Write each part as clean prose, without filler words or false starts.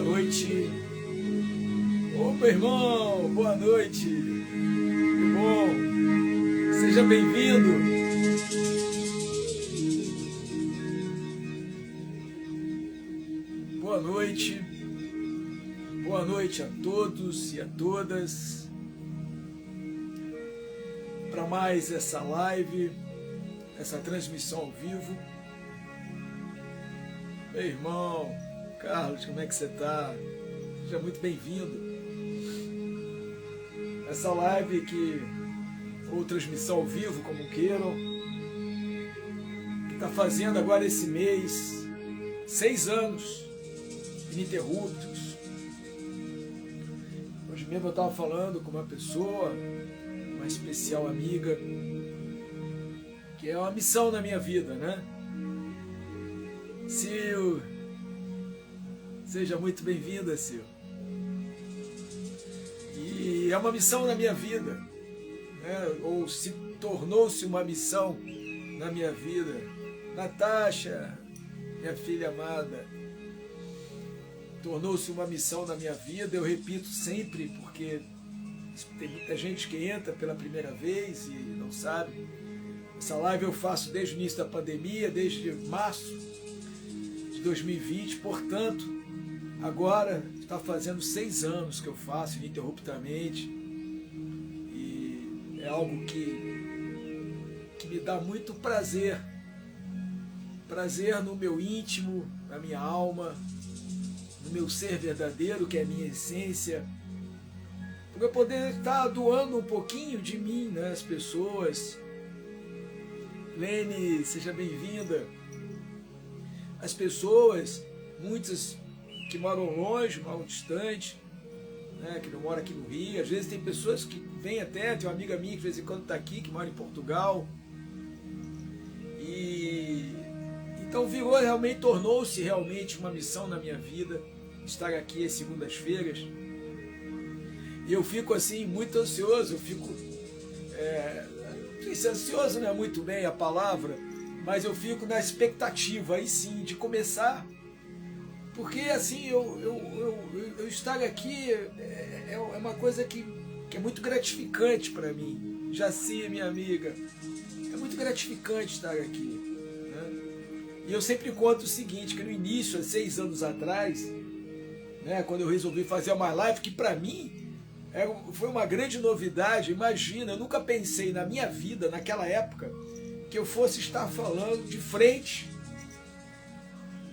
noite. Ô meu irmão, boa noite. Que bom. Seja bem-vindo. Boa noite. Boa noite a todos e a todas. Para mais essa live, essa transmissão ao vivo. Meu irmão, Carlos, como é que você está? Seja muito bem-vindo. Essa live ou transmissão ao vivo, como queiram, que está fazendo agora esse mês 6 anos ininterruptos. Hoje mesmo eu estava falando com uma pessoa, uma especial amiga, que é uma missão na minha vida, né? Sil, seja muito bem-vinda, Sil. E é uma missão na minha vida, né? Ou se tornou-se uma missão na minha vida. Natasha, minha filha amada, tornou-se uma missão na minha vida. Eu repito sempre, porque tem muita gente que entra pela primeira vez e não sabe. Essa live eu faço desde o início da pandemia, desde março de 2020, portanto, agora está fazendo 6 anos que eu faço ininterruptamente, e é algo que me dá muito prazer no meu íntimo, na minha alma, no meu ser verdadeiro, que é a minha essência, por eu poder estar doando um pouquinho de mim, né, às pessoas. Lene, seja bem-vinda. As pessoas, muitas que moram longe, moram distante, né, que não moram aqui no Rio. Às vezes tem pessoas que vêm até, tem uma amiga minha que de vez em quando está aqui, que mora em Portugal. E então tornou-se realmente uma missão na minha vida, estar aqui às segundas-feiras. E eu fico assim, muito ansioso, não sei se ansioso não é muito bem a palavra, mas eu fico na expectativa, aí sim, de começar, porque assim, eu estar aqui é uma coisa que é muito gratificante para mim. Jaci, minha amiga, é muito gratificante estar aqui, né? E eu sempre conto o seguinte, que no início, há 6 anos atrás, né, quando eu resolvi fazer uma live, que para mim foi uma grande novidade. Imagina, eu nunca pensei na minha vida, naquela época, que eu fosse estar falando de frente,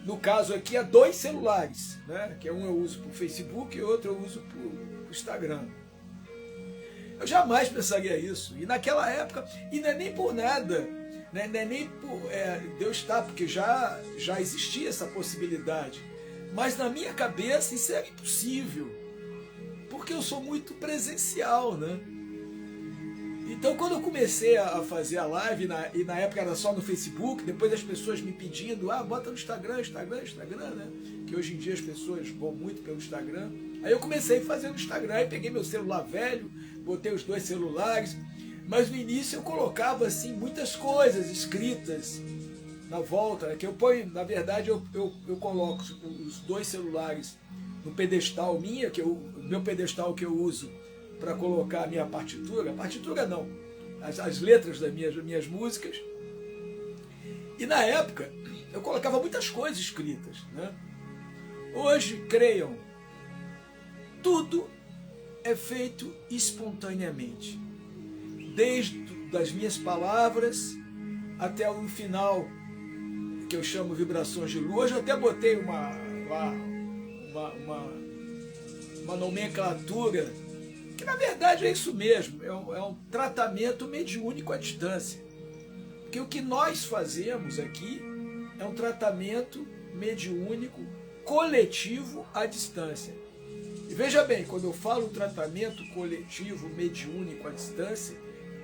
no caso aqui, a 2 celulares, né? Que um eu uso para o Facebook e outro eu uso para o Instagram. Eu jamais pensaria isso. E naquela época, e não é nem por nada, né? Não é nem por Deus está, porque já existia essa possibilidade. Mas na minha cabeça isso era impossível, porque eu sou muito presencial, né? Então, quando eu comecei a fazer a live, e na época era só no Facebook, depois as pessoas me pedindo, bota no Instagram, né? Que hoje em dia as pessoas vão muito pelo Instagram. Aí eu comecei a fazer no Instagram, aí peguei meu celular velho, botei os 2 celulares, mas no início eu colocava assim muitas coisas escritas na volta, né? Que eu ponho, na verdade, eu coloco os 2 celulares no pedestal meu pedestal que eu uso para colocar a minha partitura não, as letras das minhas músicas. E na época eu colocava muitas coisas escritas, né? Hoje, creiam, tudo é feito espontaneamente, desde das minhas palavras até o final, que eu chamo vibrações de lua. Hoje eu até botei uma nomenclatura, que na verdade é isso mesmo, é um tratamento mediúnico à distância. Porque o que nós fazemos aqui é um tratamento mediúnico coletivo à distância. E veja bem, quando eu falo tratamento coletivo mediúnico à distância,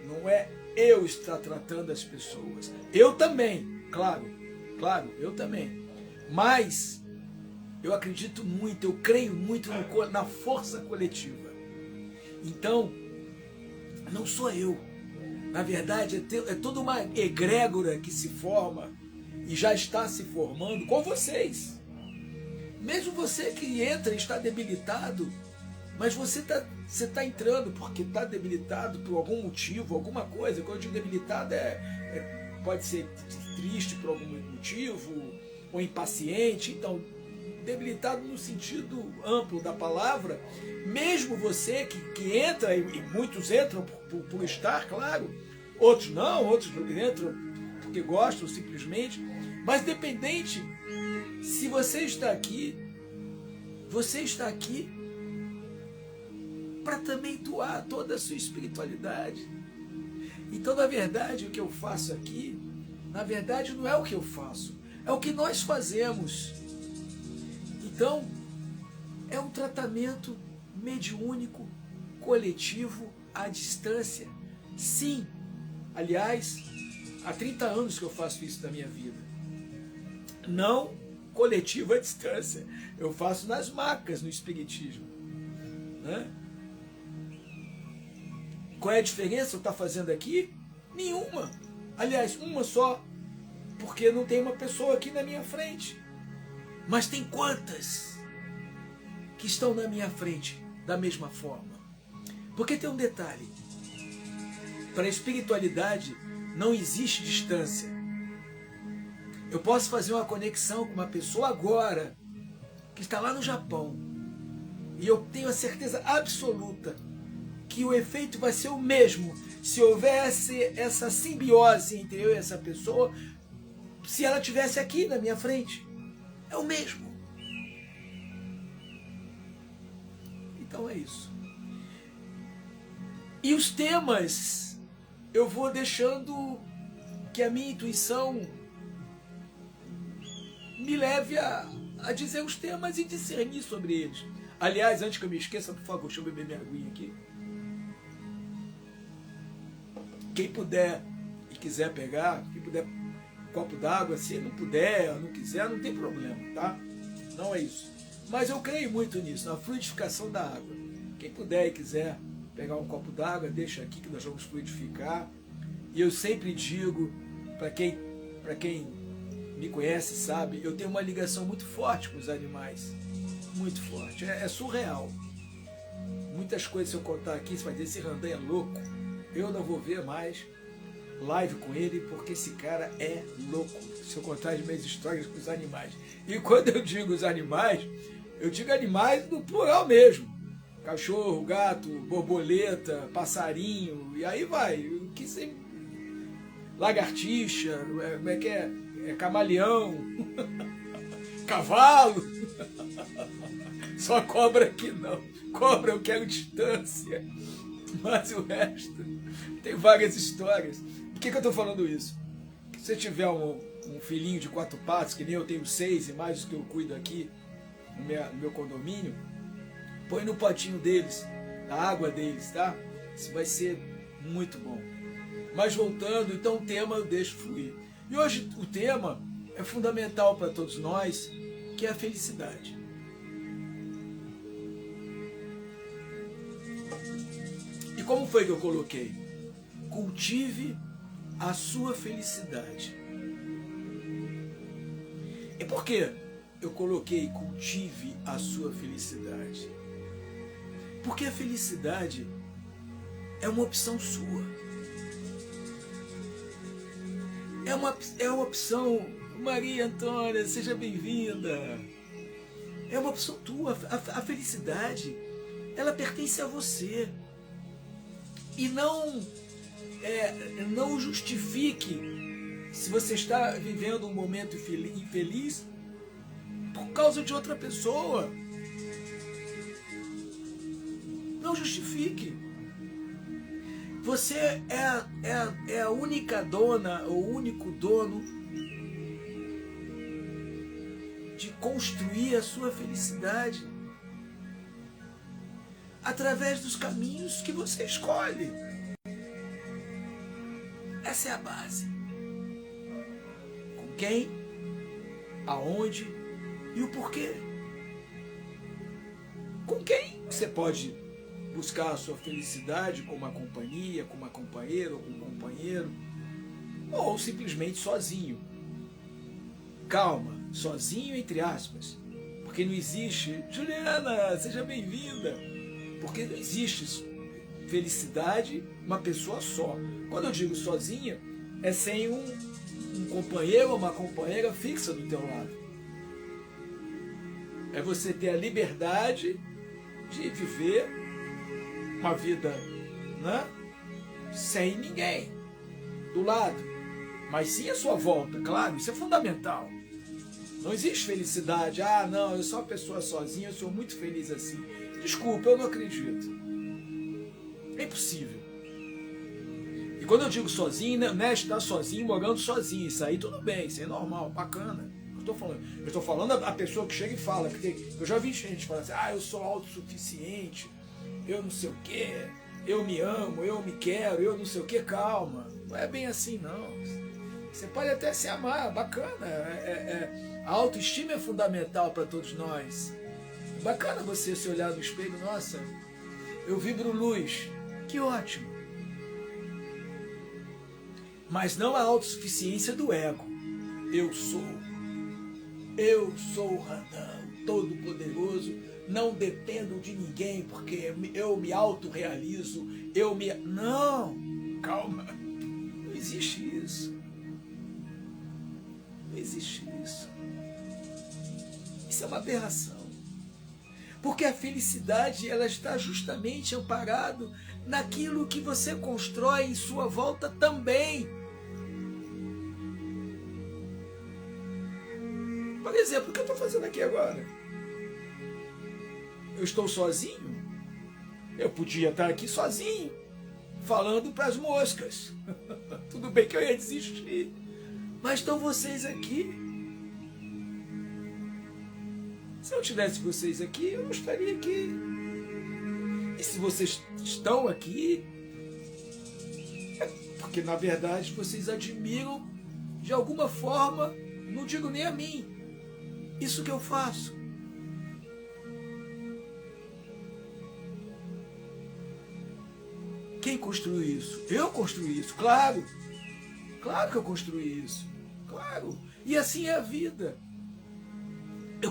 não é eu estar tratando as pessoas. Eu também, claro, eu também. Mas eu acredito muito, eu creio muito na força coletiva. Então, não sou eu. Na verdade, é toda uma egrégora que se forma e já está se formando com vocês. Mesmo você que entra e está debilitado, mas você tá entrando porque está debilitado por algum motivo, alguma coisa. Quando eu digo debilitado, pode ser triste por algum motivo, ou impaciente. Então, debilitado no sentido amplo da palavra, mesmo você que entra, e muitos entram por estar, claro, outros não, outros entram porque gostam simplesmente, mas dependente, se você está aqui para também doar toda a sua espiritualidade. Então, na verdade, o que eu faço aqui, na verdade, não é o que eu faço, é o que nós fazemos. Então, é um tratamento mediúnico, coletivo, à distância. Sim, aliás, há 30 anos que eu faço isso na minha vida. Não coletivo à distância, eu faço nas macas, no espiritismo, né? Qual é a diferença eu estar fazendo aqui? Nenhuma. Aliás, uma só, porque não tem uma pessoa aqui na minha frente. Mas tem quantas que estão na minha frente da mesma forma? Porque tem um detalhe. Para a espiritualidade não existe distância. Eu posso fazer uma conexão com uma pessoa agora que está lá no Japão e eu tenho a certeza absoluta que o efeito vai ser o mesmo se houvesse essa simbiose entre eu e essa pessoa, se ela estivesse aqui na minha frente. É o mesmo. Então é isso. E os temas eu vou deixando que a minha intuição me leve a dizer os temas e discernir sobre eles. Aliás, antes que eu me esqueça, por favor, deixa eu beber minha aguinha aqui. Quem puder e quiser pegar, quem puder um copo d'água, se não puder ou não quiser, não tem problema, tá? Não é isso. Mas eu creio muito nisso, na fluidificação da água. Quem puder e quiser pegar um copo d'água, deixa aqui que nós vamos fluidificar. E eu sempre digo, para quem me conhece sabe, eu tenho uma ligação muito forte com os animais. Muito forte. É surreal. Muitas coisas, se eu contar aqui, você vai dizer, esse Randan é louco. Eu não vou ver mais live com ele, porque esse cara é louco. Se eu contar as minhas histórias com os animais. E quando eu digo os animais, eu digo animais no plural mesmo. Cachorro, gato, borboleta, passarinho, e aí vai. O que você... Lagartixa, como é que é? Camaleão, cavalo. Só cobra aqui não. Cobra eu quero distância. Mas o resto tem várias histórias. Por que eu estou falando isso? Se você tiver um filhinho de 4 patas, que nem eu tenho 6 e mais os que eu cuido aqui no meu condomínio, põe no potinho deles, na água deles, tá? Isso vai ser muito bom. Mas voltando, então o tema eu deixo fluir. E hoje o tema é fundamental para todos nós, que é a felicidade. E como foi que eu coloquei? Cultive a sua felicidade. E por que eu coloquei cultive a sua felicidade? Porque a felicidade é uma opção sua. É uma opção, Maria Antônia, seja bem-vinda. É uma opção tua. A felicidade, ela pertence a você. E não justifique se você está vivendo um momento infeliz por causa de outra pessoa. Não justifique. Você é a única dona, ou o único dono de construir a sua felicidade através dos caminhos que você escolhe. Essa é a base. Com quem, aonde e o porquê. Com quem você pode buscar a sua felicidade, com uma companhia, com uma companheira ou com um companheiro, ou simplesmente sozinho. Calma, sozinho entre aspas, porque Porque não existe, Juliana, seja bem-vinda, porque não existe felicidade uma pessoa só. Quando eu digo sozinha, é sem um companheiro ou uma companheira fixa do teu lado. É você ter a liberdade de viver uma vida, né, sem ninguém do lado, mas sim a sua volta, claro, isso é fundamental. Não existe felicidade, não, eu sou uma pessoa sozinha, eu sou muito feliz assim. Desculpa, eu não acredito. É impossível. E quando eu digo sozinho, não é estar sozinho, morando sozinho, isso aí tudo bem, isso é normal, bacana. Eu estou falando a pessoa que chega e fala, eu já vi gente falando assim, eu sou autossuficiente, eu não sei o quê, eu me amo, eu me quero, eu não sei o quê. Calma, não é bem assim não. Você pode até se amar, bacana, a autoestima é fundamental para todos nós. Bacana você se olhar no espelho, nossa, eu vibro luz, que ótimo. Mas não a autossuficiência do ego. Eu sou o Randall, todo-poderoso, não dependo de ninguém, porque eu me autorrealizo, Não, calma, não existe isso. Não existe isso. Isso é uma aberração. Porque a felicidade, ela está justamente amparado naquilo que você constrói em sua volta também. Por exemplo, o que eu estou fazendo aqui agora? Eu estou sozinho? Eu podia estar aqui sozinho, falando para as moscas. Tudo bem que eu ia desistir. Mas estão vocês aqui. Se eu tivesse vocês aqui, eu não estaria aqui. E se vocês estão aqui, é porque na verdade vocês admiram de alguma forma, não digo nem a mim, isso que eu faço. Quem construiu isso? Eu construí isso, claro. Claro que eu construí isso. Claro. E assim é a vida.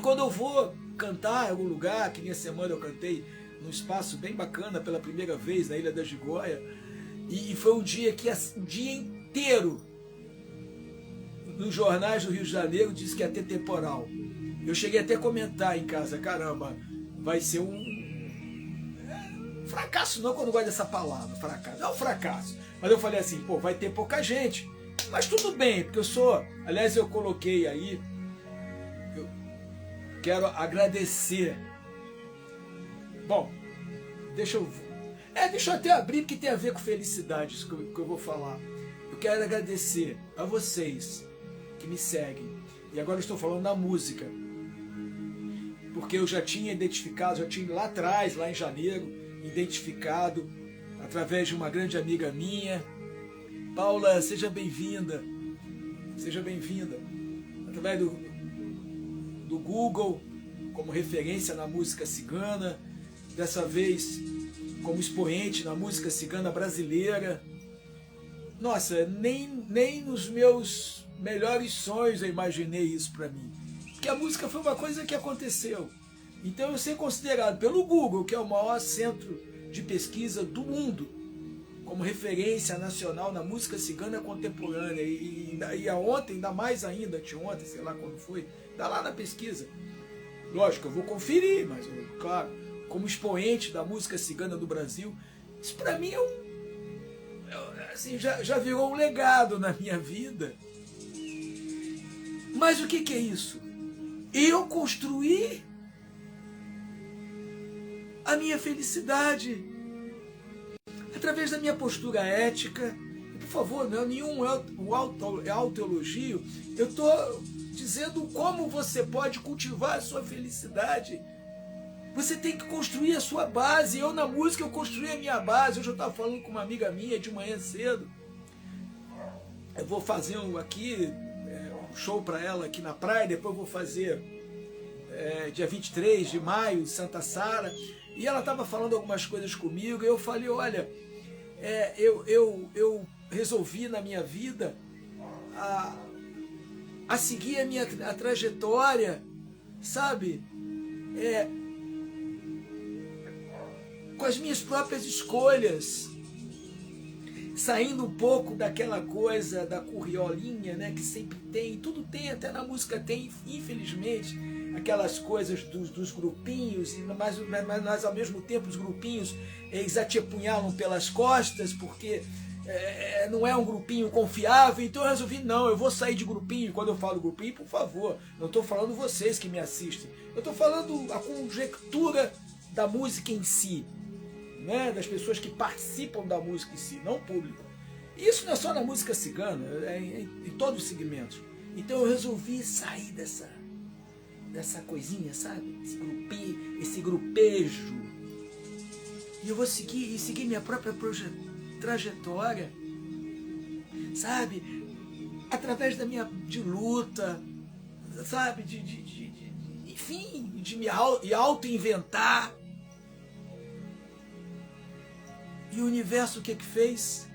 Quando eu vou cantar em algum lugar, que minha semana eu cantei num espaço bem bacana pela primeira vez na Ilha da Gigoia, e foi um dia que um dia inteiro nos jornais do Rio de Janeiro disse que ia ter temporal. Eu cheguei até a comentar em casa, caramba, vai ser um fracasso, não, quando eu gosto dessa palavra, fracasso. É um fracasso. Mas eu falei assim, vai ter pouca gente. Mas tudo bem, porque aliás, eu coloquei aí, eu quero agradecer. Bom, deixa eu até abrir, porque tem a ver com felicidade, isso que eu vou falar. Eu quero agradecer a vocês que me seguem. E agora eu estou falando da música. Porque eu já tinha identificado, lá atrás, lá em janeiro, identificado através de uma grande amiga minha. Paula, seja bem-vinda. Seja bem-vinda. Através do Google, como referência na música cigana, dessa vez como expoente na música cigana brasileira. Nossa, nem nos meus melhores sonhos eu imaginei isso para mim. Porque a música foi uma coisa que aconteceu. Então eu ser considerado pelo Google, que é o maior centro de pesquisa do mundo, como referência nacional na música cigana contemporânea, e ontem, ainda mais ainda, anteontem, sei lá quando foi, está lá na pesquisa. Lógico, eu vou conferir, mas, claro, como expoente da música cigana do Brasil, isso para mim assim, já virou um legado na minha vida. Mas o que é isso? Eu construí a minha felicidade através da minha postura ética. Por favor, não é nenhum autoelogio. Eu estou dizendo como você pode cultivar a sua felicidade. Você tem que construir a sua base. Eu, na música, eu construí a minha base. Hoje eu estava falando com uma amiga minha de manhã cedo. Eu vou fazer um show para ela aqui na praia. Depois eu vou fazer dia 23 de maio em Santa Sara. E ela estava falando algumas coisas comigo. E eu falei, olha, eu resolvi na minha vida a seguir a trajetória, sabe? com as minhas próprias escolhas, saindo um pouco daquela coisa da curriolinha, né, que sempre tem, tudo tem, até na música tem, infelizmente, aquelas coisas dos grupinhos, mas ao mesmo tempo os grupinhos eles apunhalam pelas costas, porque não é um grupinho confiável. Então eu resolvi, não, eu vou sair de grupinho. Quando eu falo grupinho, por favor, não estou falando vocês que me assistem, eu estou falando a conjectura da música em si, né, das pessoas que participam da música em si, não o público. E isso não é só na música cigana, é em todos os segmentos. Então eu resolvi sair dessa coisinha, sabe? Esse grupejo. E eu vou seguir minha própria trajetória, sabe? Através de luta, sabe? Enfim, de me auto-inventar. E o universo o que fez?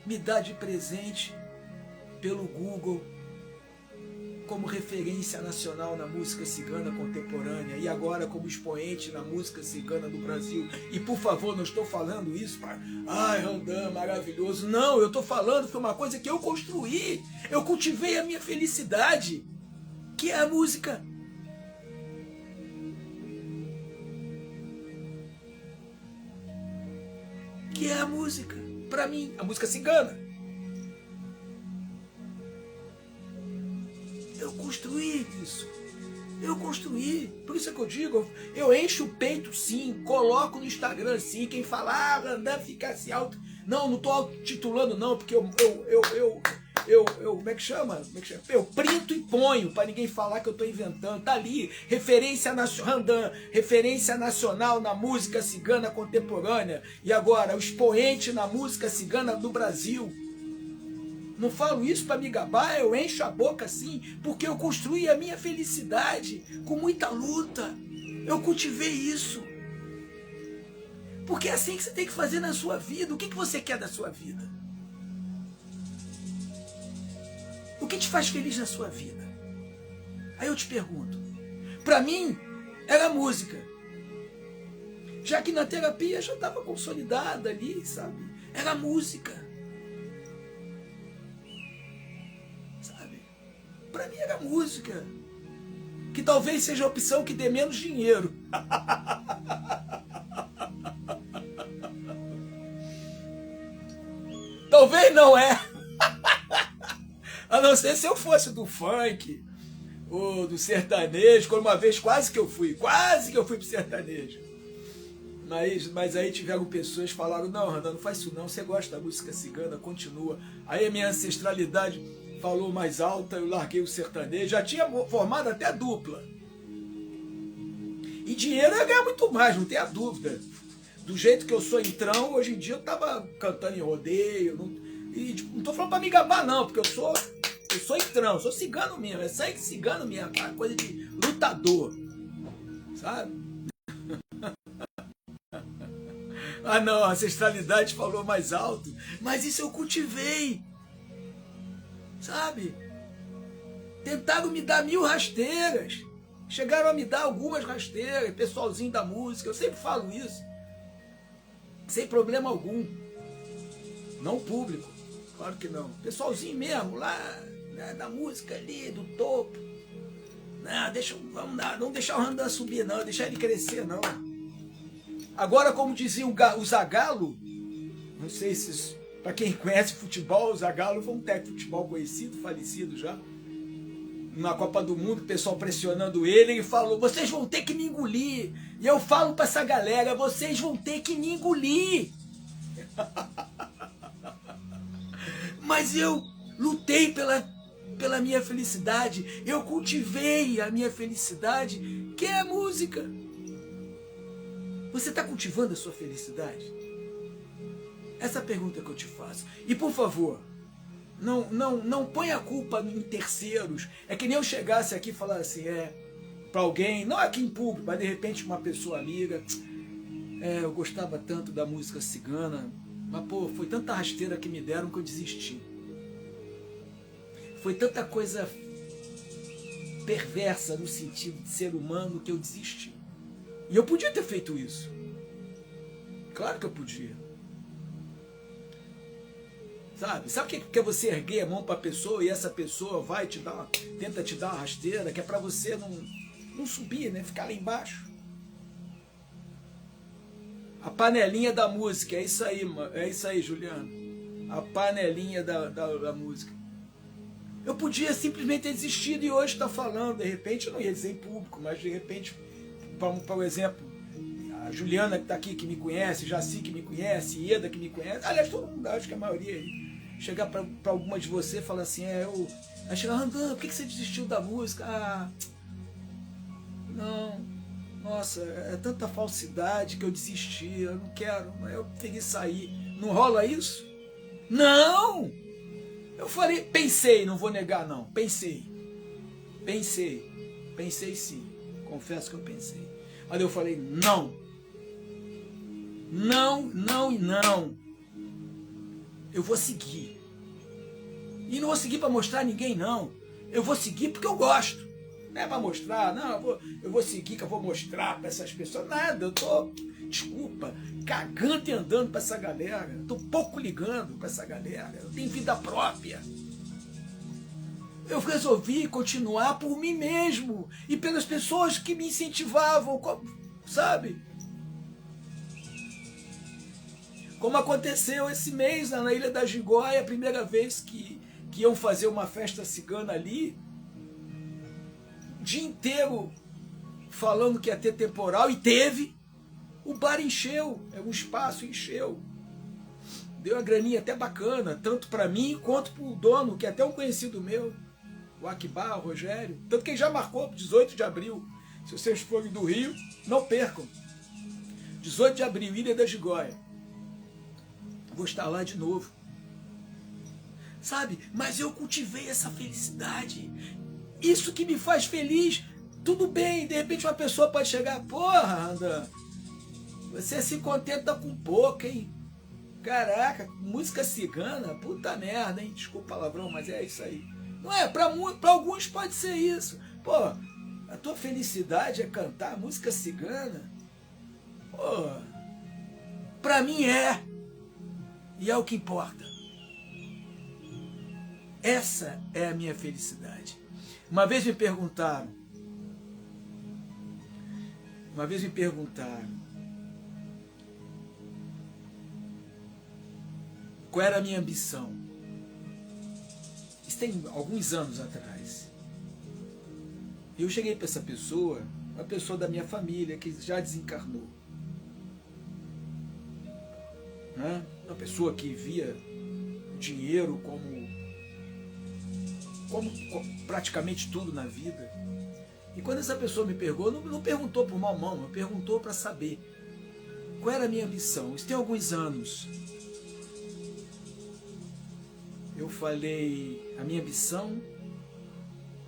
Me dá de presente pelo Google como referência nacional na música cigana contemporânea e agora como expoente na música cigana do Brasil. E por favor, não estou falando isso para, ai, Randan, maravilhoso. Não, eu estou falando que foi uma coisa que eu construí. Eu cultivei a minha felicidade, que é a música. Que é a música, para mim, a música cigana. Eu construí isso. Eu construí. Por isso é que eu digo, eu encho o peito sim, coloco no Instagram sim, quem fala, Randan fica assim alto. Não estou titulando não, porque eu como é que chama? Eu printo e ponho, para ninguém falar que eu estou inventando. Tá ali, referência nacional, Randan, referência nacional na música cigana contemporânea. E agora, o expoente na música cigana do Brasil. Não falo isso para me gabar, eu encho a boca assim, porque eu construí a minha felicidade com muita luta. Eu cultivei isso. Porque é assim que você tem que fazer na sua vida. O que você quer da sua vida? O que te faz feliz na sua vida? Aí eu te pergunto. Para mim, era música. Já que na terapia já estava consolidada ali, sabe? Era música. Para mim era música, que talvez seja a opção que dê menos dinheiro. Talvez não é. A não ser se eu fosse do funk ou do sertanejo, como uma vez quase que eu fui pro sertanejo. Mas aí tiveram pessoas que falaram, não, Randan, não faz isso não, você gosta da música cigana, continua. Aí a minha ancestralidade falou mais alta, eu larguei o sertanejo, já tinha formado até dupla. E dinheiro eu ia ganhar muito mais, não tenha dúvida. Do jeito que eu sou entrão, hoje em dia eu tava cantando em rodeio, não tô falando pra me gabar não, porque eu sou entrão, sou cigano mesmo, é sangue cigano mesmo, aquela coisa de lutador, sabe? Ah não, a ancestralidade falou mais alto, mas isso eu cultivei. Sabe? Tentaram me dar 1000 rasteiras. Chegaram a me dar algumas rasteiras, pessoalzinho da música. Eu sempre falo isso. Sem problema algum. Não público. Claro que não. Pessoalzinho mesmo, lá, né, da música ali, do topo. Não, não deixar o Randan subir, não. Deixar ele crescer, não. Agora, como dizia o Zagallo, não sei se... Para quem conhece futebol, o Zagallo foi um técnico de futebol conhecido, falecido já. Na Copa do Mundo, o pessoal pressionando ele falou, vocês vão ter que me engolir. E eu falo para essa galera, vocês vão ter que me engolir. Mas eu lutei pela minha felicidade, eu cultivei a minha felicidade, que é a música. Você está cultivando a sua felicidade? Essa é a pergunta que eu te faço. E por favor, não ponha a culpa em terceiros. É que nem eu chegasse aqui e falasse assim, para alguém, não aqui em público, mas de repente uma pessoa amiga, eu gostava tanto da música cigana, mas pô, foi tanta rasteira que me deram que eu desisti. Foi tanta coisa perversa no sentido de ser humano que eu desisti. E eu podia ter feito isso. Claro que eu podia. Sabe o que é você erguer a mão para a pessoa e essa pessoa vai tenta te dar uma rasteira, que é para você não subir, né? Ficar lá embaixo. A panelinha da música, é isso aí, Juliano. A panelinha da música. Eu podia simplesmente ter desistido e hoje estar falando, de repente, eu não ia dizer em público, mas de repente, por exemplo, a Juliana que está aqui, que me conhece, Jaci que me conhece, Ieda que me conhece, aliás, todo mundo, acho que a maioria, chegar para alguma de você e falar assim, aí chegar, Randan, por que você desistiu da música? Não, nossa, é tanta falsidade que eu desisti, eu não quero, eu preferi sair. Não rola isso? Não! Eu falei, pensei, não vou negar não, pensei sim, confesso que eu pensei. Mas eu falei, não, eu vou seguir. E não vou seguir para mostrar a ninguém não, eu vou seguir porque eu gosto. Não é para mostrar, não, eu vou seguir que eu vou mostrar para essas pessoas, nada, eu tô, desculpa, cagando e andando para essa galera, tô pouco ligando para essa galera, eu tenho vida própria. Eu resolvi continuar por mim mesmo e pelas pessoas que me incentivavam, sabe? Como aconteceu esse mês na Ilha da Gigoia, a primeira vez que iam fazer uma festa cigana ali, o dia inteiro falando que ia ter temporal, e teve. O bar encheu, o espaço encheu. Deu uma graninha até bacana, tanto para mim quanto para o dono, que é até um conhecido meu, o Akibar, o Rogério. Tanto que ele já marcou 18 de abril. Se vocês forem do Rio, não percam. 18 de abril, Ilha da Gigoia. Vou estar lá de novo. Sabe? Mas eu cultivei essa felicidade. Isso que me faz feliz. Tudo bem, de repente uma pessoa pode chegar, porra, Randan, você se contenta com pouco, hein? Caraca, música cigana, puta merda, hein? Desculpa o palavrão, mas é isso aí. Não é? Pra alguns pode ser isso. Pô, a tua felicidade é cantar música cigana? Pô, pra mim é. E é o que importa. Essa é a minha felicidade. Uma vez me perguntaram, qual era a minha ambição. Isso tem alguns anos atrás. Eu cheguei para essa pessoa, uma pessoa da minha família, que já desencarnou. Né? Uma pessoa que via dinheiro como praticamente tudo na vida. E quando essa pessoa me perguntou, não perguntou por mal mão, perguntou para saber qual era a minha ambição. Isso tem alguns anos. Eu falei, a minha ambição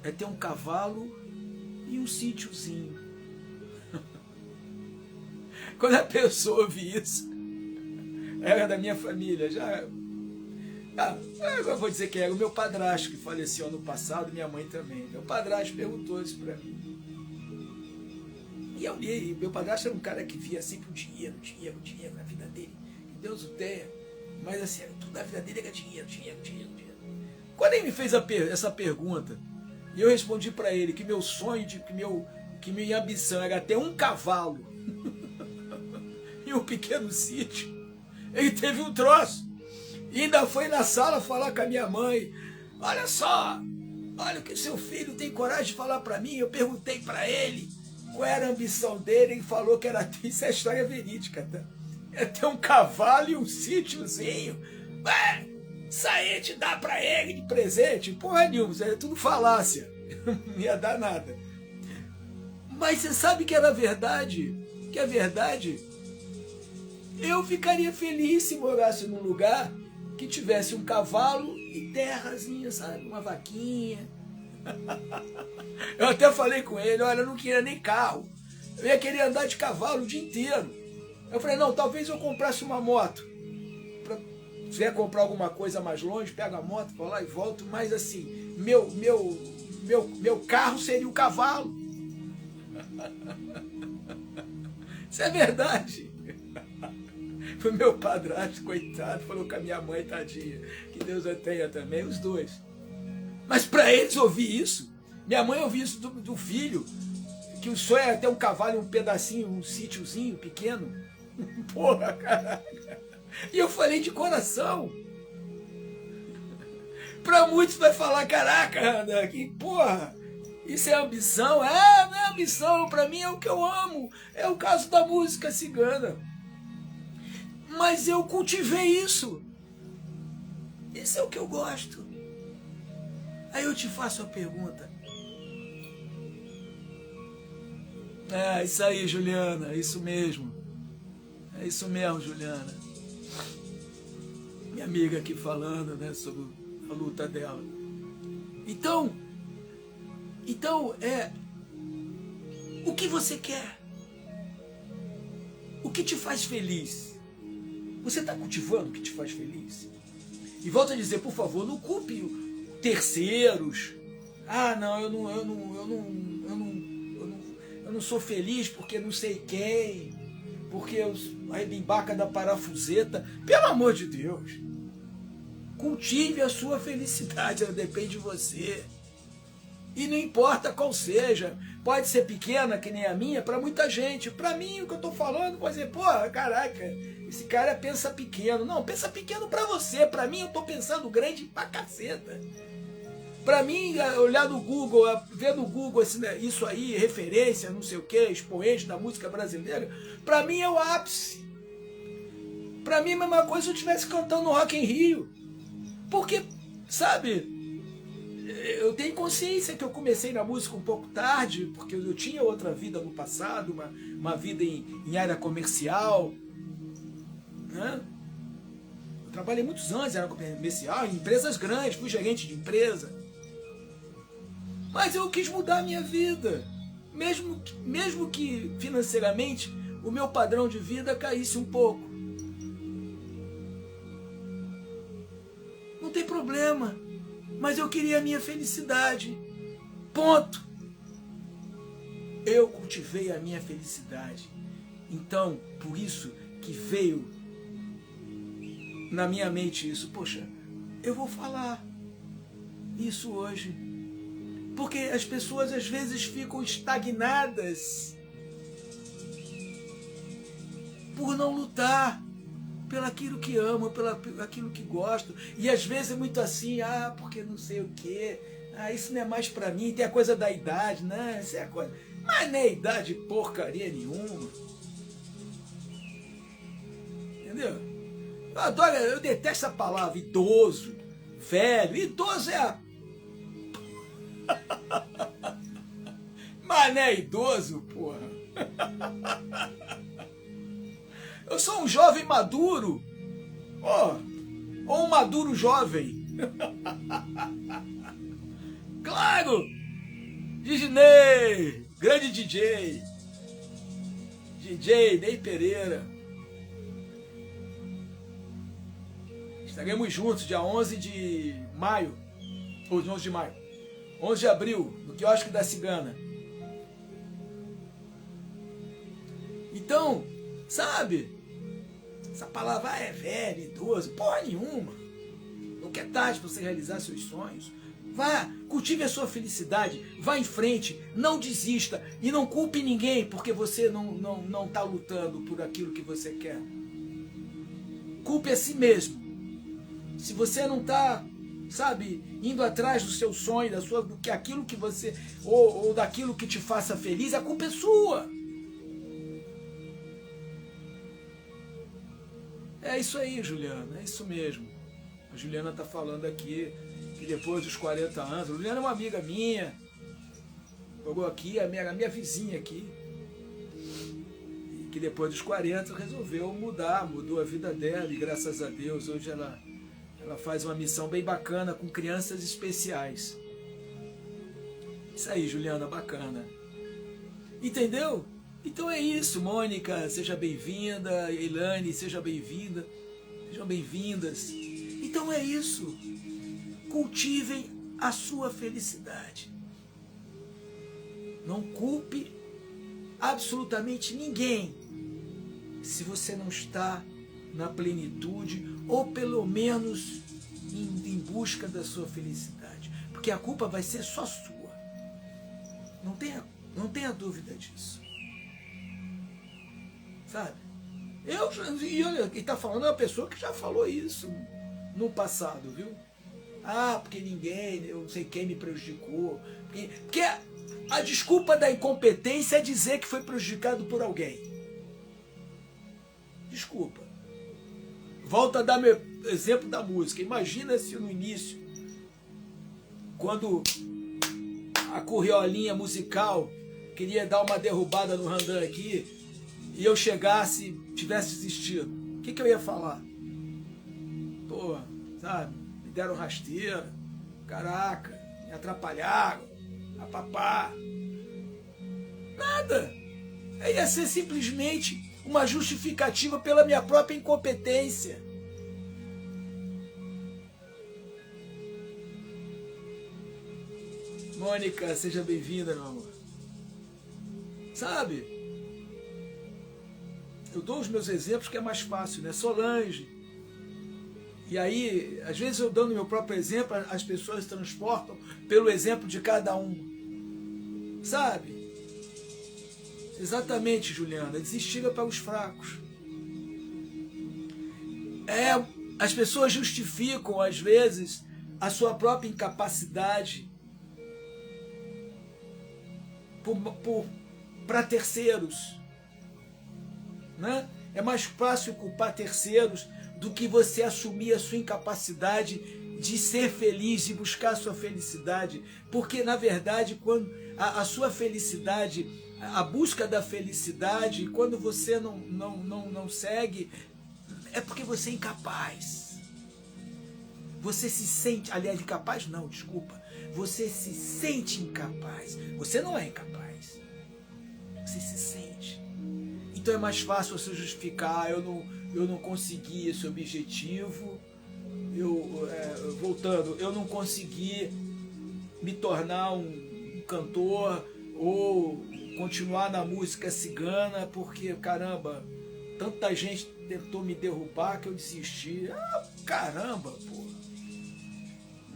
é ter um cavalo e um sítiozinho. Quando a pessoa ouve isso, era da minha família, já... agora vou dizer que era o meu padrasto, que faleceu ano passado, minha mãe também. Meu padrasto perguntou isso para mim. E meu padrasto era um cara que via sempre o dinheiro na vida dele. Que Deus o tenha. Mas assim, tudo na vida dele era dinheiro. Quando ele me fez essa pergunta, e eu respondi para ele que meu sonho, que minha ambição era ter um cavalo e um pequeno sítio, ele teve um troço. E ainda foi na sala falar com a minha mãe, olha só, olha o que seu filho tem coragem de falar para mim. Eu perguntei para ele qual era a ambição dele, ele falou que era, isso é história verídica, tá? É ter um cavalo e um sítiozinho. Isso aí te dá para ele de presente? Porra nenhuma, isso é tudo falácia. Não ia dar nada. Mas você sabe que era verdade? Que é verdade? Eu ficaria feliz se morasse num lugar que tivesse um cavalo e terrazinha, sabe? Uma vaquinha. Eu até falei com ele, olha, eu não queria nem carro. Eu ia querer andar de cavalo o dia inteiro. Eu falei, não, talvez eu comprasse uma moto. Se vier comprar alguma coisa mais longe, pega a moto, vou lá e volto. Mas assim, meu carro seria o cavalo. Isso é verdade. Foi meu padrasto, coitado, falou com a minha mãe, tadinha, que Deus a tenha também, os dois. Mas para eles ouvir isso, minha mãe ouvir isso do filho, que o sonho é ter um cavalo, um pedacinho, um sítiozinho pequeno. Porra, caraca. E eu falei de coração. Para muitos vai falar, caraca, Ana, que porra, isso é ambição? É, não é ambição, para mim é o que eu amo. É o caso da música cigana. Mas eu cultivei isso. Isso é o que eu gosto. Aí eu te faço a pergunta. É, isso aí, Juliana, é isso mesmo. É isso mesmo, Juliana. Minha amiga aqui falando, né, sobre a luta dela. Então, o que você quer? O que te faz feliz? Você está cultivando o que te faz feliz? E volto a dizer, por favor, não culpe terceiros. Ah, não, eu não sou feliz porque não sei quem, porque a rebimbaca da parafuseta. Pelo amor de Deus, cultive a sua felicidade, ela depende de você. E não importa qual seja, pode ser pequena, que nem a minha, para muita gente. Para mim, o que eu estou falando, pode dizer, porra, caraca, esse cara pensa pequeno. Não, pensa pequeno para você. Para mim, eu estou pensando grande pra caceta. Para mim, olhar no Google, ver no Google isso aí, referência, não sei o que, expoente da música brasileira, para mim é o ápice. Para mim, a mesma coisa se eu estivesse cantando no Rock in Rio. Porque, sabe, eu tenho consciência que eu comecei na música um pouco tarde, porque eu tinha outra vida no passado, uma vida em área comercial. Né? Eu trabalhei muitos anos em área comercial, em empresas grandes, fui gerente de empresa. Mas eu quis mudar a minha vida, mesmo que financeiramente o meu padrão de vida caísse um pouco. Não tem problema, mas eu queria a minha felicidade. Ponto. Eu cultivei a minha felicidade. Então, por isso que veio na minha mente isso. Poxa, eu vou falar isso hoje. Porque as pessoas às vezes ficam estagnadas por não lutar pelo aquilo que amam, pelo aquilo que gostam. E às vezes é muito assim, porque não sei o quê, isso não é mais pra mim, tem a coisa da idade, né? Isso é a coisa. Mas não é idade porcaria nenhuma. Entendeu? Eu detesto essa palavra, idoso, velho. Idoso é a... Mas não é idoso, porra. Eu sou um jovem maduro. Ou um maduro jovem. Claro! Disney! Grande DJ! DJ Ney Pereira. Estaremos juntos dia 11 de maio. Ou 11 de maio. 11 de abril, no quiosque da Cigana. Então, sabe? Essa palavra é velho, idoso, porra nenhuma. Nunca é tarde para você realizar seus sonhos. Vá, cultive a sua felicidade, vá em frente, não desista e não culpe ninguém porque você não está lutando por aquilo que você quer. Culpe a si mesmo. Se você não está, sabe, indo atrás do seu sonho, aquilo que você, ou daquilo que te faça feliz, a culpa é sua. É isso aí, Juliana, é isso mesmo. A Juliana está falando aqui que depois dos 40 anos, a Juliana é uma amiga minha, jogou aqui, a minha vizinha aqui, que depois dos 40 resolveu mudou a vida dela e graças a Deus hoje ela faz uma missão bem bacana com crianças especiais. Isso aí, Juliana, bacana. Entendeu? Então é isso, Mônica, seja bem-vinda, Elane, seja bem-vinda, sejam bem-vindas. Então é isso, cultivem a sua felicidade. Não culpe absolutamente ninguém se você não está na plenitude, ou pelo menos em busca da sua felicidade. Porque a culpa vai ser só sua. Não tenha dúvida disso. Sabe? E olha, ele está falando uma pessoa que já falou isso no passado, viu? Ah, porque ninguém, eu não sei quem me prejudicou. Porque a desculpa da incompetência é dizer que foi prejudicado por alguém. Desculpa. Volto a dar meu exemplo da música. Imagina se no início, quando a corriolinha musical queria dar uma derrubada no Randan aqui, e eu chegasse, tivesse desistido. O que eu ia falar? Pô, sabe? Me deram rasteira. Caraca, me atrapalharam. Papá. Nada. Ia ser simplesmente uma justificativa pela minha própria incompetência. Mônica, seja bem-vinda, meu amor. Sabe? Eu dou os meus exemplos que é mais fácil, né? Solange. E aí, às vezes eu dando meu próprio exemplo, as pessoas transportam pelo exemplo de cada um. Sabe? Exatamente, Juliana. Desistira para os fracos. As pessoas justificam, às vezes, a sua própria incapacidade para terceiros. Né? É mais fácil culpar terceiros do que você assumir a sua incapacidade de ser feliz, de buscar a sua felicidade. Porque, na verdade, quando a sua felicidade, a busca da felicidade, quando você não segue, é porque você é incapaz. Você se sente, aliás, incapaz não, desculpa. Você se sente incapaz. Você não é incapaz. Você se sente. Então é mais fácil você justificar, eu não consegui esse objetivo, voltando, eu não consegui me tornar um cantor ou continuar na música cigana porque, caramba, tanta gente tentou me derrubar que eu desisti. Ah, caramba, pô.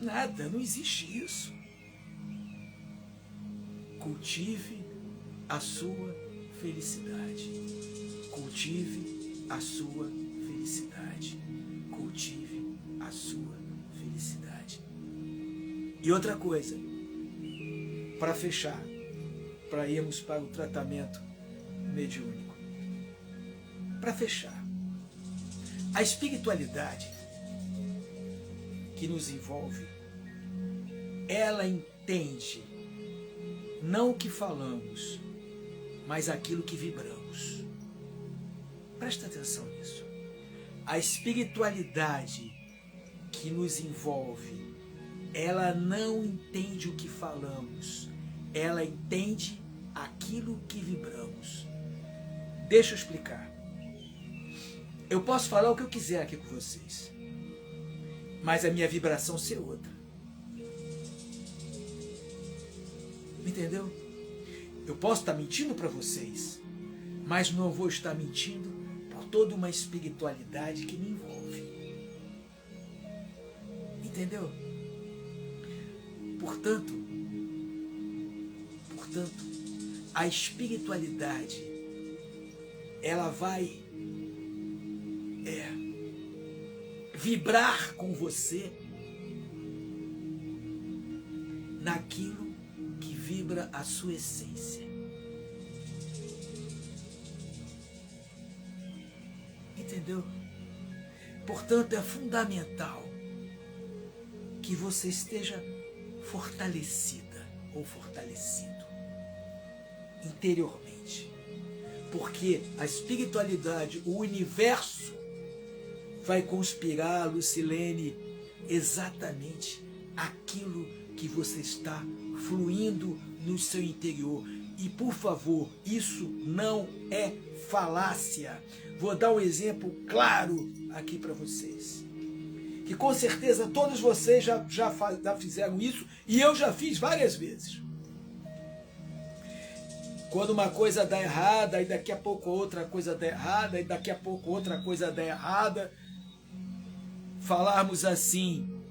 Nada, não existe isso. Cultive a sua felicidade. Cultive a sua felicidade. Cultive a sua felicidade. E outra coisa, para fechar, para irmos para o tratamento mediúnico. Para fechar, a espiritualidade que nos envolve, ela entende não o que falamos, mas aquilo que vibramos. Presta atenção nisso. A espiritualidade que nos envolve, ela não entende o que falamos, ela entende aquilo que vibramos. Deixa eu explicar. Eu posso falar o que eu quiser aqui com vocês, mas a minha vibração ser outra. Entendeu? Eu posso estar mentindo para vocês, mas não vou estar mentindo por toda uma espiritualidade que me envolve. Entendeu? Portanto, a espiritualidade, ela vai vibrar com você naquilo que vibra a sua essência. Entendeu? Portanto, é fundamental que você esteja fortalecida ou fortalecido interiormente, porque a espiritualidade, o universo vai conspirar, Lucilene, exatamente aquilo que você está fluindo no seu interior. E, por favor, isso não é falácia. Vou dar um exemplo claro aqui para vocês, que com certeza todos vocês já fizeram isso, e eu já fiz várias vezes. Quando uma coisa dá errada, e daqui a pouco outra coisa dá errada, e daqui a pouco outra coisa dá errada, falarmos assim: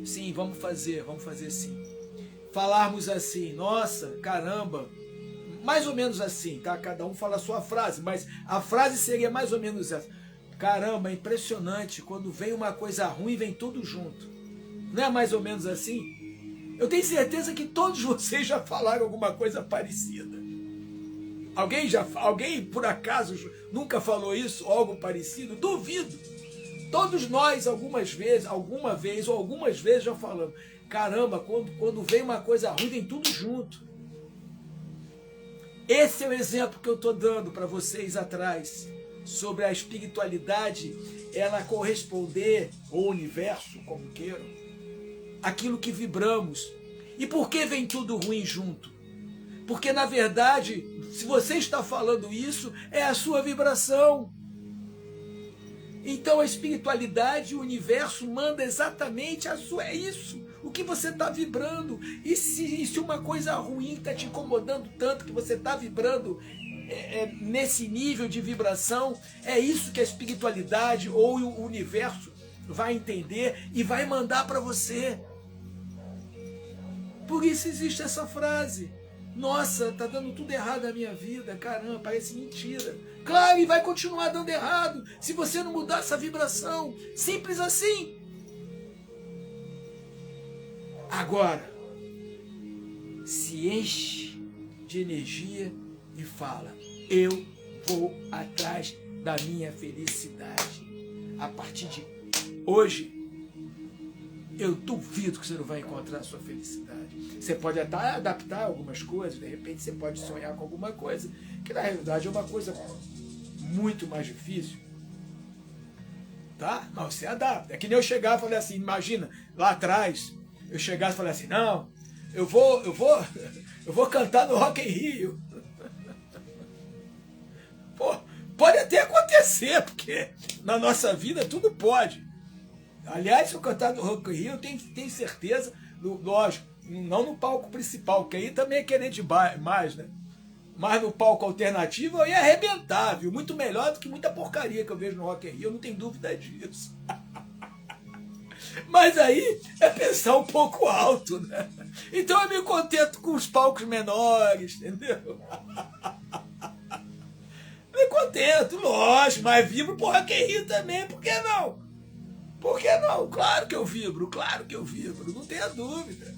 sim, vamos fazer sim. Falarmos assim: nossa, caramba, mais ou menos assim, tá? Cada um fala a sua frase, mas a frase seria mais ou menos essa: caramba, é impressionante, quando vem uma coisa ruim, vem tudo junto. Não é mais ou menos assim? Eu tenho certeza que todos vocês já falaram alguma coisa parecida. Alguém por acaso nunca falou isso, algo parecido? Duvido. Todos nós alguma vez ou algumas vezes já falamos: caramba, quando vem uma coisa ruim, vem tudo junto. Esse é o exemplo que eu estou dando para vocês atrás, sobre a espiritualidade, ela corresponder, ou universo, como queiram, aquilo que vibramos. E por que vem tudo ruim junto? Porque, na verdade, se você está falando isso, é a sua vibração. Então a espiritualidade, o universo manda exatamente a sua, é isso, o que você está vibrando. E se uma coisa ruim está te incomodando tanto, que você está vibrando nesse nível de vibração, é isso que a espiritualidade ou o universo vai entender e vai mandar para você. Por isso existe essa frase: nossa, tá dando tudo errado na minha vida, caramba, parece mentira. Claro, e vai continuar dando errado se você não mudar essa vibração. Simples assim. Agora, se enche de energia e fala: eu vou atrás da minha felicidade. A partir de hoje, eu duvido que você não vai encontrar a sua felicidade. Você pode até adaptar algumas coisas, de repente você pode sonhar com alguma coisa, que na realidade é uma coisa muito mais difícil. Tá? Mas você adapta. É que nem eu chegar e falar assim, imagina, lá atrás, eu chegar e falar assim: não, eu vou cantar no Rock in Rio. Pô, pode até acontecer, porque na nossa vida tudo pode. Aliás, se eu cantar no Rock in Rio, eu tenho certeza, lógico, não no palco principal, que aí também é querer demais, né? Mas no palco alternativo eu ia arrebentar, viu? Muito melhor do que muita porcaria que eu vejo no Rock in Rio, eu não tenho dúvida disso. Mas aí é pensar um pouco alto, né? Então eu me contento com os palcos menores, entendeu? Me contento, lógico, mas vibro pro Rock in Rio também, por que não? Por que não? Claro que eu vibro, não tenha dúvida.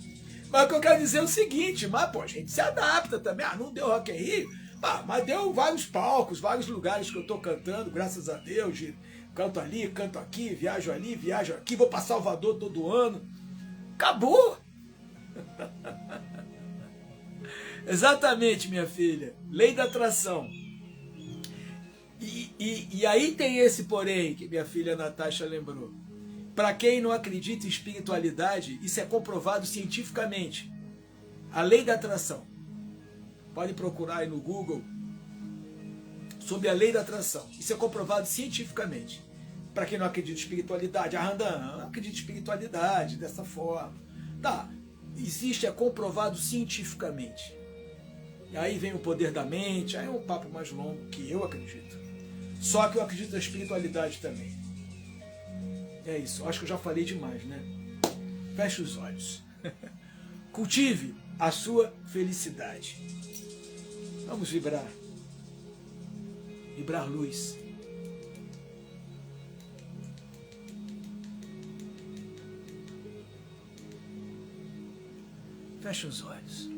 Mas o que eu quero dizer é o seguinte: mas pô, a gente se adapta também. Ah, não deu Rock in Rio, mas deu vários palcos, vários lugares que eu tô cantando, graças a Deus. Canto ali, canto aqui, viajo ali, viajo aqui, vou para Salvador todo ano. Acabou! Exatamente, minha filha. Lei da atração. E aí tem esse porém que minha filha Natasha lembrou. Para quem não acredita em espiritualidade, isso é comprovado cientificamente. A lei da atração. Pode procurar aí no Google sobre a lei da atração. Isso é comprovado cientificamente. Para quem não acredita em espiritualidade, não acredita em espiritualidade dessa forma. Tá, existe, é comprovado cientificamente. E aí vem o poder da mente, aí é um papo mais longo que eu acredito. Só que eu acredito na espiritualidade também. É isso, acho que eu já falei demais, né? Feche os olhos. Cultive a sua felicidade. Vamos vibrar. Vibrar luz. Feche os olhos.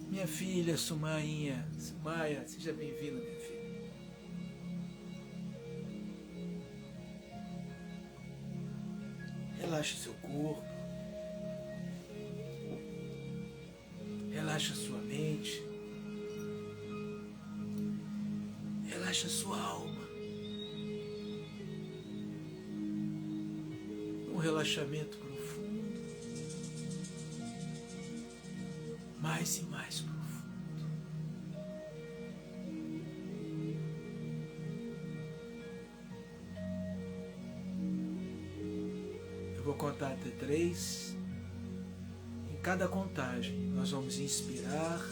Minha filha Sumaia, seja bem-vinda, minha filha. Relaxa seu corpo. Relaxa sua mente. Relaxa sua alma. Um relaxamento profundo. Mais e mais profundo. vou contar até 3. Em cada contagem, nós vamos inspirar,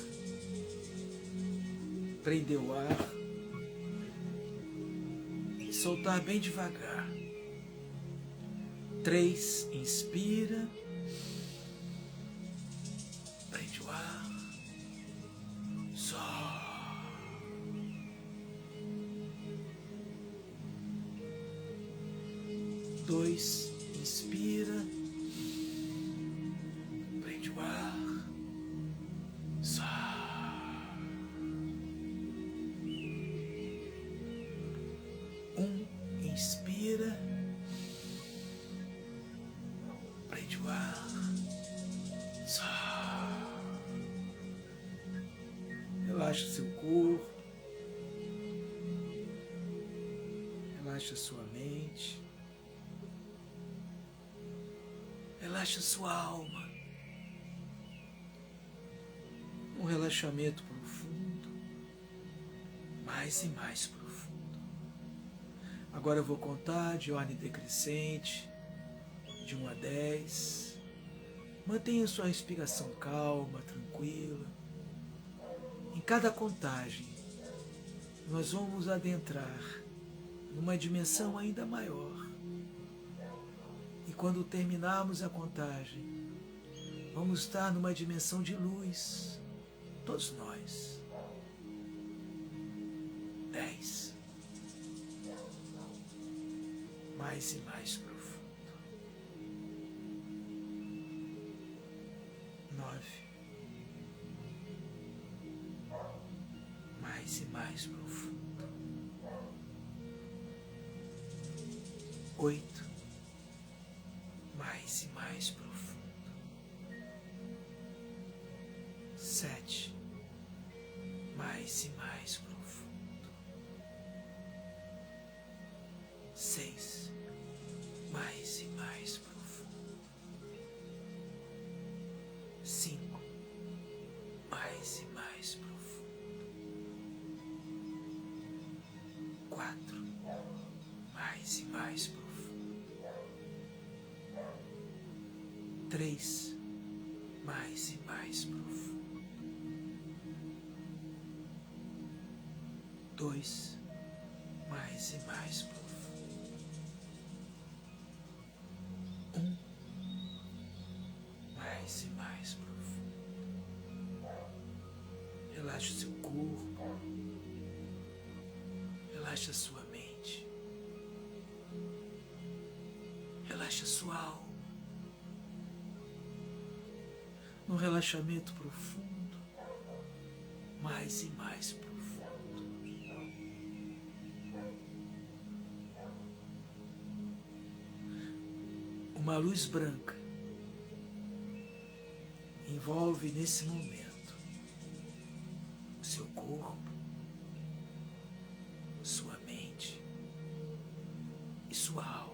prender o ar e soltar bem devagar. 3, inspira, prende o ar, solta. 2, inspira, prende o ar, solta. 1, inspira, prende o ar, solta. Relaxa seu corpo, relaxa sua mente, relaxa sua alma. Um relaxamento profundo, mais e mais profundo. Agora eu vou contar de ordem decrescente, de 1 a 10. Mantenha sua respiração calma, tranquila. Em cada contagem, nós vamos adentrar numa dimensão ainda maior. E quando terminarmos a contagem, vamos estar numa dimensão de luz, todos nós. 10. Mais e mais profundo. 9. Mais e mais profundo. 8. Mais e mais profundo. 7. Mais e mais profundo. 6. Mais e mais profundo. 5. Mais e mais profundo. 4. Mais e mais profundo. 3, mais e mais profundo. 2, mais e mais profundo. 1, mais e mais profundo. Relaxe seu corpo, relaxe sua mente, relaxe sua alma. Um relaxamento profundo, mais e mais profundo. Uma luz branca envolve nesse momento o seu corpo, sua mente e sua alma.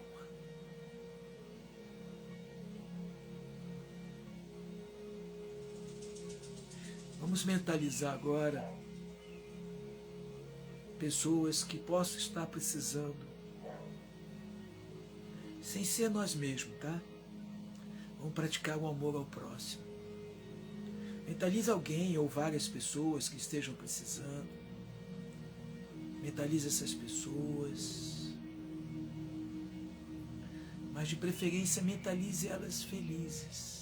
Vamos mentalizar agora pessoas que possam estar precisando, sem ser nós mesmos, tá? Vamos praticar o amor ao próximo. Mentalize alguém ou várias pessoas que estejam precisando. Mentalize essas pessoas. Mas de preferência mentalize elas felizes.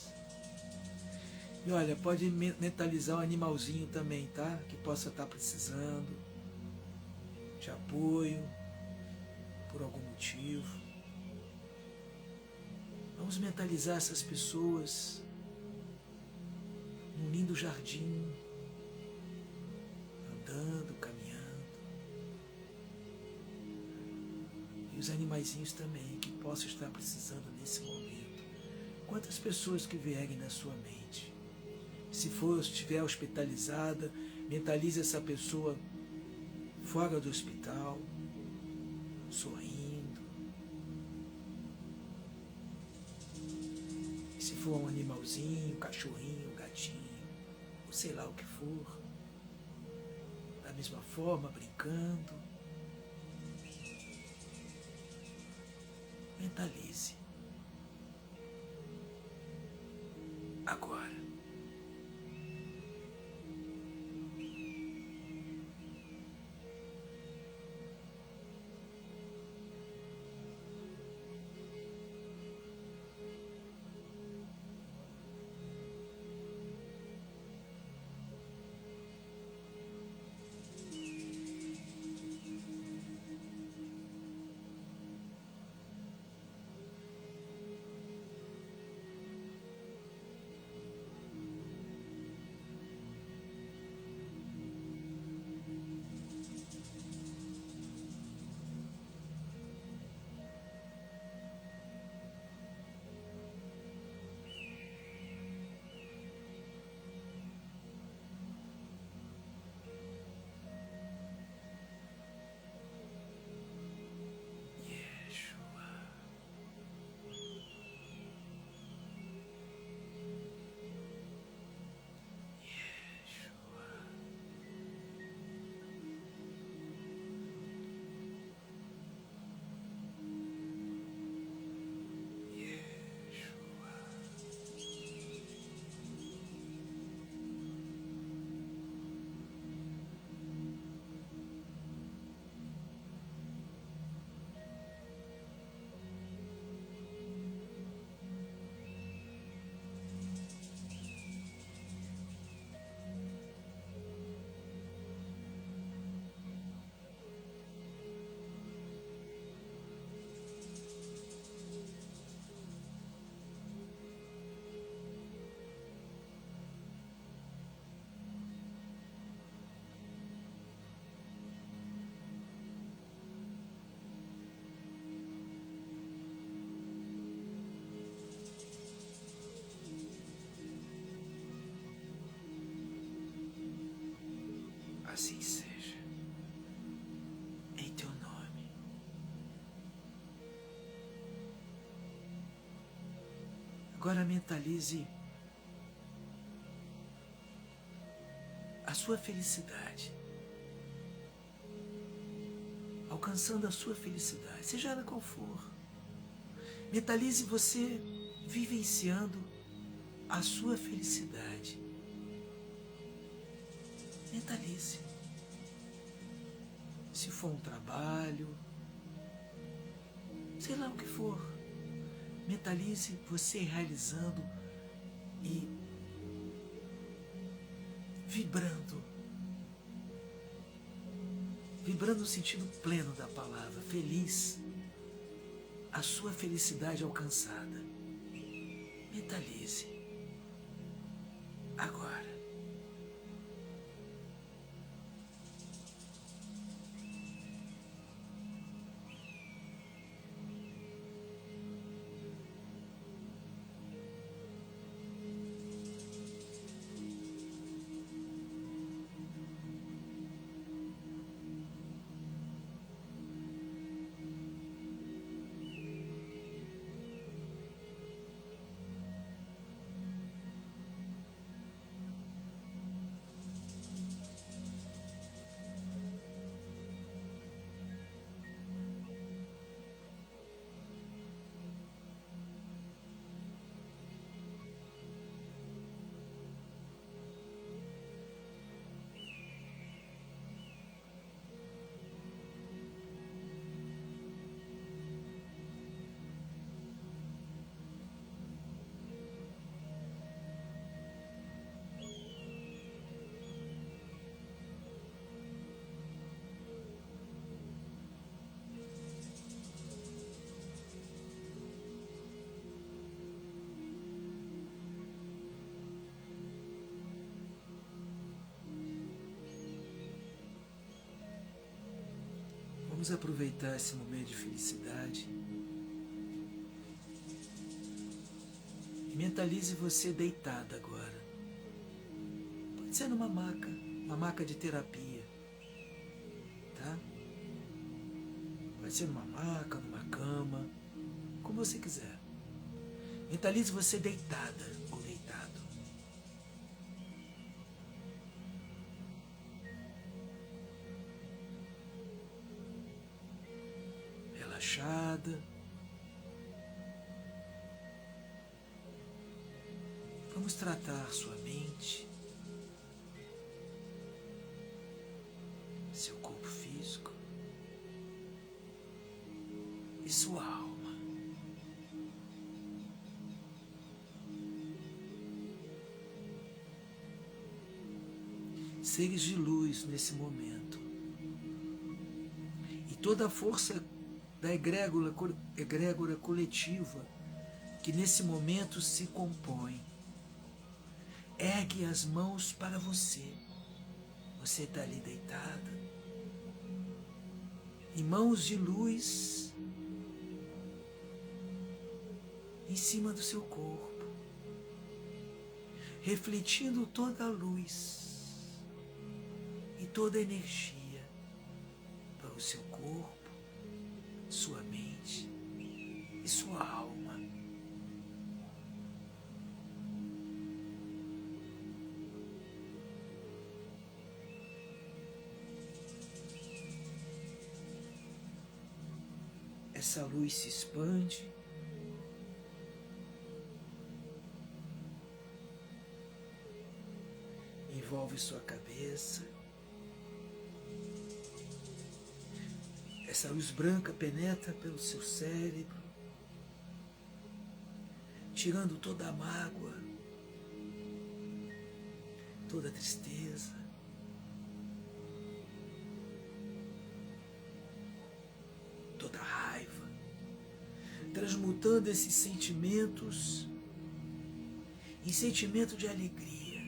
E olha, pode mentalizar um animalzinho também, tá? Que possa estar precisando de apoio por algum motivo. Vamos mentalizar essas pessoas num lindo jardim, andando, caminhando. E os animaizinhos também que possam estar precisando nesse momento. Quantas pessoas que vierem na sua mente. Se estiver hospitalizada, mentalize essa pessoa fora do hospital, sorrindo. E se for um animalzinho, um cachorrinho, um gatinho, ou sei lá o que for, da mesma forma, brincando. Mentalize. Assim seja. Em teu nome. Agora mentalize a sua felicidade. Alcançando a sua felicidade, seja ela qual for. Mentalize você vivenciando a sua felicidade. Mentalize. Se for um trabalho, sei lá o que for, mentalize você realizando e vibrando no sentido pleno da palavra, feliz, a sua felicidade alcançada. Mentalize agora. Vamos aproveitar esse momento de felicidade. E mentalize você deitada agora. Pode ser numa maca, uma maca de terapia, tá? Pode ser numa maca, numa cama, como você quiser. Mentalize você deitada ou deitado. Relaxada. Vamos tratar sua mente, seu corpo físico e sua alma. Seres de luz nesse momento. E toda a força da egrégora coletiva que nesse momento se compõe. Ergue as mãos para você. Você está ali deitada. E mãos de luz em cima do seu corpo, refletindo toda a luz e toda a energia para o seu corpo, sua mente e sua alma. Essa luz se expande, envolve sua cabeça. Essa luz branca penetra pelo seu cérebro, tirando toda a mágoa, toda a tristeza, toda a raiva, transmutando esses sentimentos em sentimento de alegria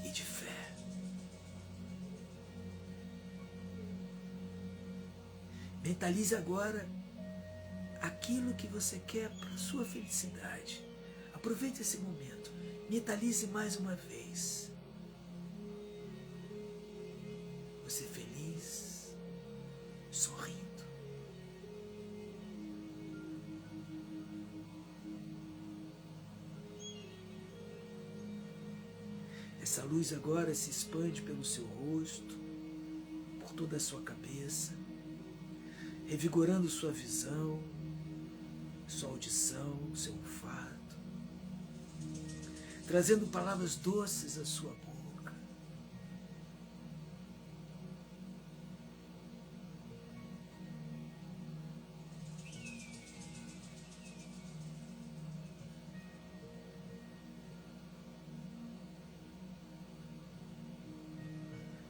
e de fé. Mentalize agora aquilo que você quer para a sua felicidade. Aproveite esse momento. Mentalize mais uma vez. Essa luz agora se expande pelo seu rosto, por toda a sua cabeça, revigorando sua visão, sua audição, seu olfato, trazendo palavras doces à sua boca.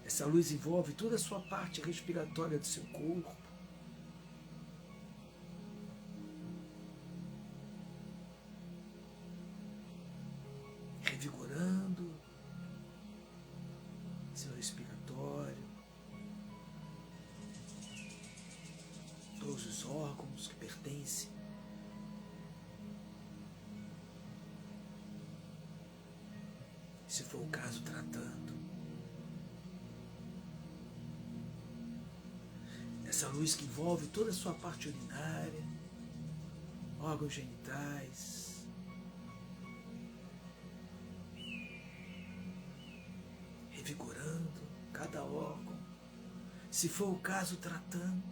Essa luz envolve toda a sua parte respiratória do seu corpo. Revigorando seu respiratório, todos os órgãos que pertencem, se for o caso, tratando. Essa luz que envolve toda a sua parte urinária, órgãos genitais, revigorando cada órgão, se for o caso, tratando.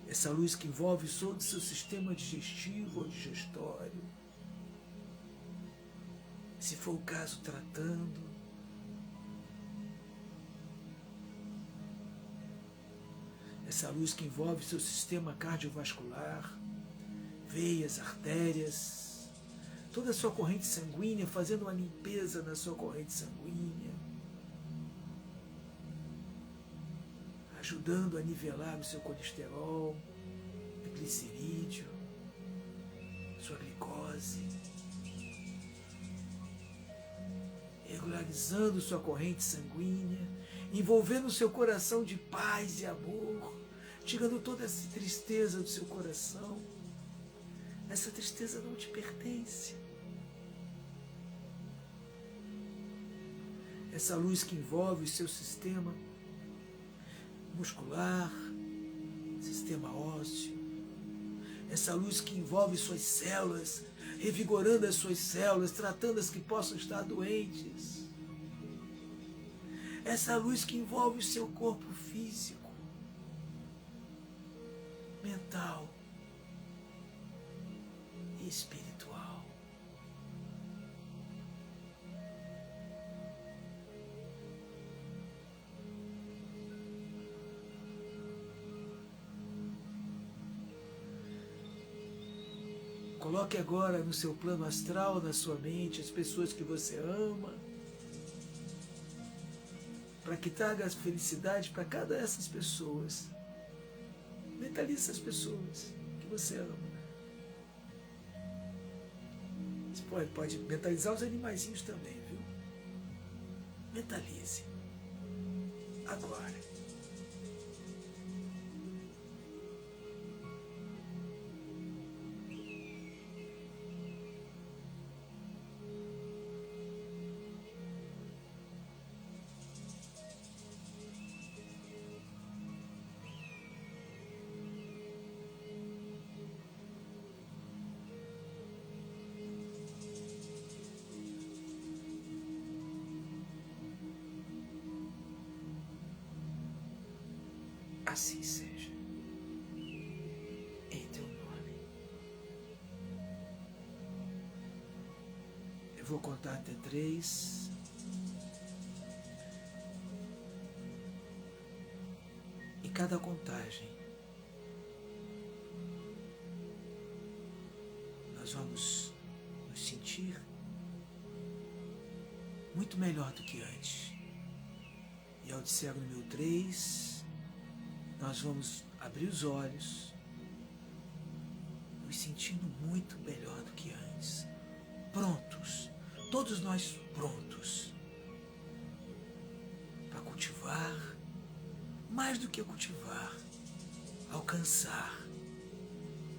Essa luz que envolve todo o seu sistema digestivo ou digestório, se for o caso, tratando. Essa luz que envolve seu sistema cardiovascular, veias, artérias, toda a sua corrente sanguínea, fazendo uma limpeza na sua corrente sanguínea, ajudando a nivelar o seu colesterol, glicerídeo, sua glicose, regularizando sua corrente sanguínea, envolvendo o seu coração de paz e amor, tirando toda essa tristeza do seu coração. Essa tristeza não te pertence. Essa luz que envolve o seu sistema muscular, sistema ósseo, essa luz que envolve suas células, revigorando as suas células, tratando as que possam estar doentes. Essa luz que envolve o seu corpo físico, mental e espiritual. Coloque agora no seu plano astral, na sua mente, as pessoas que você ama, para que traga felicidade para cada dessas pessoas. Mentalize essas pessoas que você ama. Você pode mentalizar os animaizinhos também, viu? Mentalize. Agora. Assim seja, em teu nome. Eu vou contar até 3. Em cada contagem, nós vamos nos sentir muito melhor do que antes. E ao disser o número 3, nós vamos abrir os olhos, nos sentindo muito melhor do que antes. Prontos, todos nós prontos para cultivar, mais do que cultivar, alcançar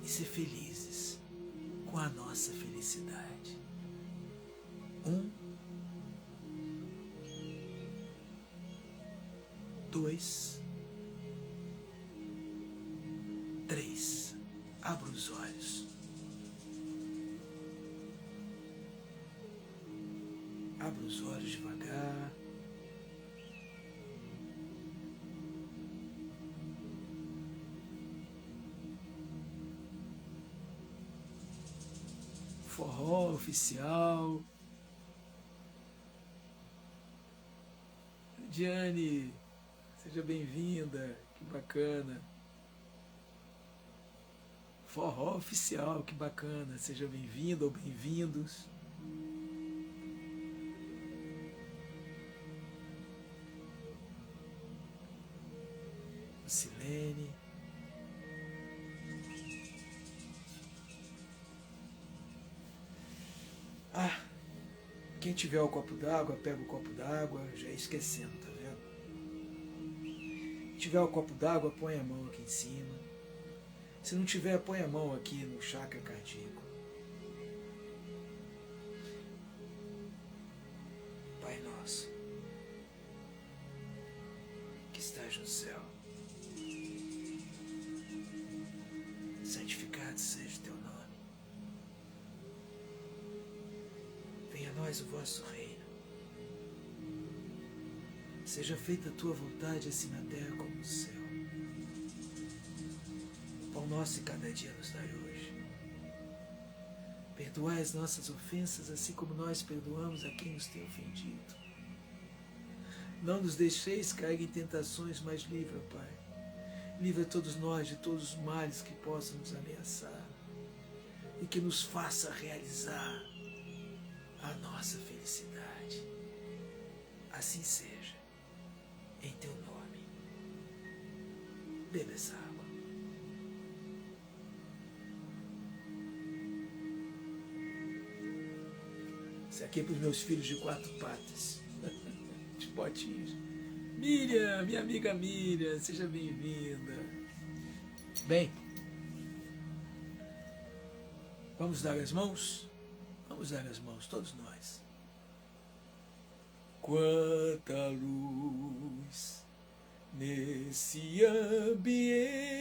e ser felizes com a nossa felicidade. 1, 2, 3. Abra os olhos. Abra os olhos devagar. Forró oficial. Diane, seja bem-vinda, que bacana. Forró oficial, que bacana, seja bem-vinda ou bem-vindos. Silene. Quem tiver o copo d'água, pega o copo d'água, já esquecendo, tá vendo? Se tiver o copo d'água, põe a mão aqui em cima. Se não tiver, põe a mão aqui no chakra cardíaco. Pai nosso, que estás no céu, santificado seja o teu nome. Venha a nós o vosso reino. Seja feita a tua vontade, assim na terra como no céu. O pão nosso de cada dia nos dai hoje. Perdoai as nossas ofensas, assim como nós perdoamos a quem nos tem ofendido. Não nos deixeis cair em tentações, mas livra, Pai. Livra todos nós de todos os males que possam nos ameaçar e que nos faça realizar a nossa felicidade. Assim seja, em teu nome. Beba essa água. Isso aqui é para os meus filhos de 4 patas, de potinhos. Miriam, minha amiga Miriam, seja bem-vinda. Bem, vamos dar as mãos? Vamos dar as mãos, todos nós. Quanta luz nesse ambiente,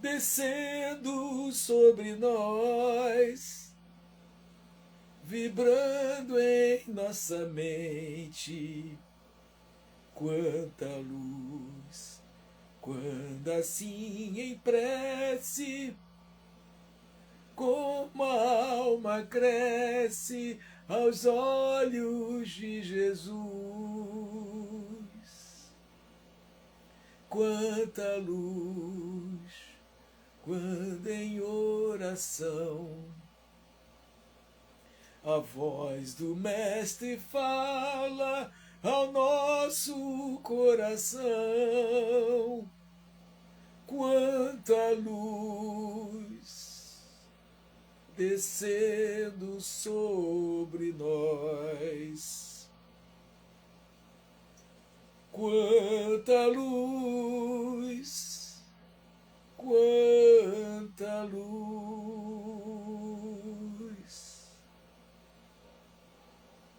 descendo sobre nós, vibrando em nossa mente. Quanta luz, quando assim em prece, como a alma cresce aos olhos de Jesus. Quanta luz, quando em oração a voz do Mestre fala ao nosso coração. Quanta luz descendo sobre nós. Quanta luz, quanta luz.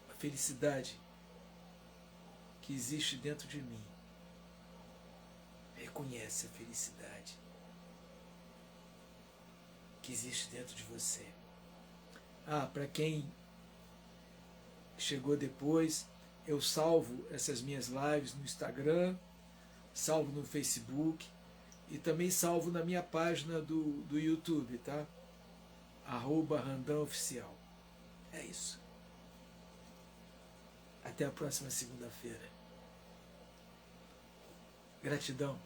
A felicidade que existe dentro de mim. Reconhece a felicidade que existe dentro de você. Para quem chegou depois, eu salvo essas minhas lives no Instagram, salvo no Facebook e também salvo na minha página do YouTube, tá? @RandãoOficial. É isso. Até a próxima segunda-feira. Gratidão.